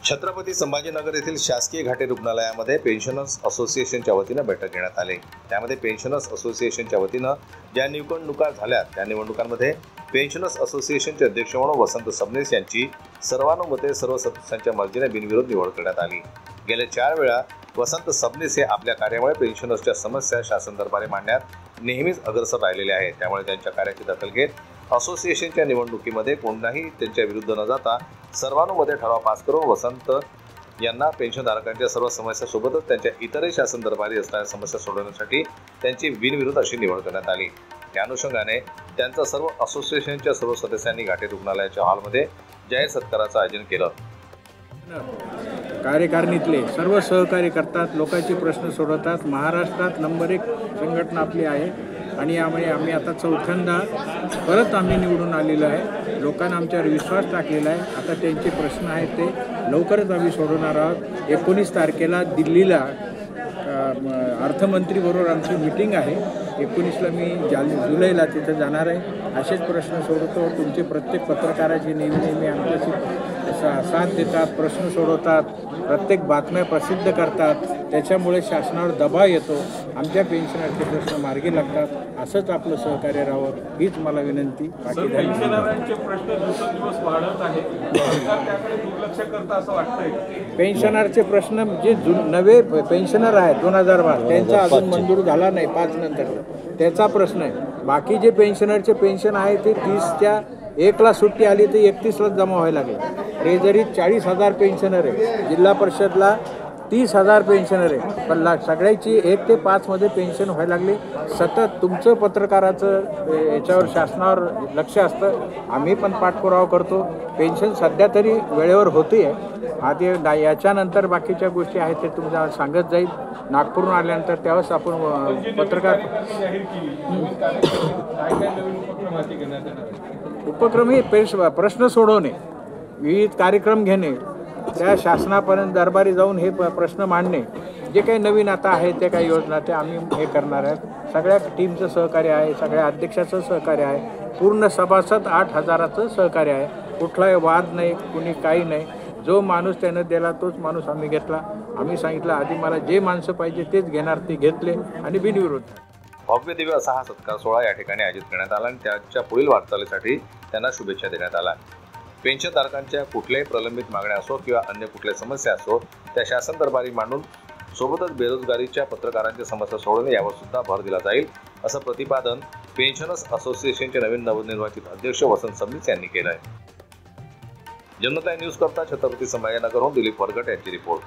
छत्रपती संभाजीनगर येथील शासकीय घाटी रुग्णालयामध्ये पेन्शनर्स असोसिएशनच्या वतीनं बैठक घेण्यात आली। त्यामध्ये पेन्शनर्स असोसिएशनच्या वतीनं ज्या निवडणुका झाल्या त्या निवडणुकांमध्ये पेन्शनर्स असोसिएशनचे अध्यक्ष म्हणून वसंत सबनीस यांची सर्वानुमते सर्व सदस्यांच्या मर्जीने बिनविरोध निवड करण्यात आली। गेल्या 4 वेळा वसंत सबनीस हे आपल्या कार्यामुळे पेन्शनर्सच्या समस्या शासन दरबारी मांडण्यात नेहमीच अग्रेसर राहिलेले आहेत। त्यामुळे त्यांच्या कार्याची दखल घेत असोसिएशनच्या निवडणुकीमध्ये कोणताही त्यांच्या विरुद्ध न जाता सर्वानुमते ठराव पास करून वसंत यांना पेन्शनधारकांच्या सर्व समस्यांसोबतच त्यांच्या इतरही शासन दरबारी असणाऱ्या समस्या सोडवण्यासाठी त्यांची बिनविरोध अशी निवड करण्यात आली। त्या अनुषंगाने त्यांचा सर्व असोसिएशनच्या सर्व सदस्यांनी घाटी रुग्णालयाच्या हॉलमध्ये जाहीर सत्काराचं आयोजन केलं। कार्यकारिणीतले सर्व सहकार्य करतात, लोकांचे प्रश्न सोडवतात। महाराष्ट्रात नंबर 1 संघटना आपली आहे आणि यामुळे आम्ही आता चौथ्यांदा परत आम्ही निवडून आलेलो आहे। लोकांना आमच्यावर विश्वास टाकलेला आहे। आता त्यांचे प्रश्न आहेत ते लवकरच आम्ही सोडवणार आहोत। 19 तारखेला दिल्लीला अर्थमंत्रीबरोबर आमची मीटिंग आहे। 19ला मी जुलैला तिथे जाणार आहे। असेच प्रश्न सोडवतो। तुमचे प्रत्येक पत्रकाराची नेहमी आमच्याशी साथ देतात, प्रश्न सोडवतात, प्रत्येक बातम्या प्रसिद्ध करतात। त्याच्यामुळे शासनावर दबाव येतो, आमच्या पेन्शनरचे प्रश्न मार्गी लागतात। असंच आपलं सहकार्य राहावं हीच मला विनंती। पेन्शनरांचे प्रश्न दिवसेंदिवस वाढत आहेत, सरकार त्याकडे दुर्लक्ष करतं असं वाटतंय। पेन्शनरचे प्रश्न जे नवे पेन्शनर आहेत 2012 त्यांचा अजून मंजूर झाला नाही 5 नंतर त्याचा प्रश्न आहे। बाकी जे पेन्शनरचे पेन्शन आहे ते 30च्या 1ला सुट्टी आली तर 31लाच जमा व्हायला लागले। ट्रेझरीत 40,000 पेन्शनर आहे, जिल्हा परिषदला 30,000 पेन्शनर आहे, पण सगळ्याची 1 ते 5 मध्ये पेन्शन व्हायला लागली। सतत तुमचं पत्रकाराचं याच्यावर शासनावर लक्ष असतं, आम्ही पण पाठपुरावा करतो। पेन्शन सध्या तरी वेळेवर होते आहे। याच्यानंतर बाकीच्या गोष्टी आहेत ते तुम्हाला सांगत जाईल। नागपूरहून आल्यानंतर त्यावेळेस आपण पत्रकार उपक्रम हे प्रश्न सोडवणे, विविध कार्यक्रम घेणे, त्या शासनापर्यंत दरबारी जाऊन हे प्रश्न मांडणे, जे काही नवीन आता आहे ते काही योजना ते आम्ही हे करणार आहेत। सगळ्या टीमचं सहकार्य आहे, सगळ्या अध्यक्षाचं सहकार्य आहे, पूर्ण सभासद 8,000चं सहकार्य आहे। कुठलाही वाद नाही, कुणी काही नाही। जो माणूस त्यानं दिला तोच माणूस आम्ही घेतला। आम्ही सांगितलं आधी मला जे माणसं पाहिजे तेच घेणार, ते घेतले आणि बिनविरोध। भव्य दिव्य असा हा सत्कार सोहळा या ठिकाणी आयोजित करण्यात आला आणि त्याच्या पुढील वाटचालीसाठी त्यांना शुभेच्छा देण्यात आल्या। पेन्शनधारकांच्या कुठल्याही प्रलंबित मागण्या असो किंवा अन्य कुठल्या समस्या असो त्या शासन दरबारी मांडून सोबतच बेरोजगारीच्या पत्रकारांच्या समस्या सोडवणे यावर सुद्धा भर दिला जाईल, असं प्रतिपादन पेन्शनर्स असोसिएशनचे नवीन नवनिर्वाचित अध्यक्ष वसंत सबनीस यांनी केलं आहे। जनता न्यूज करता छत्रपती संभाजीनगरहून दिलीप वरगट यांची रिपोर्ट।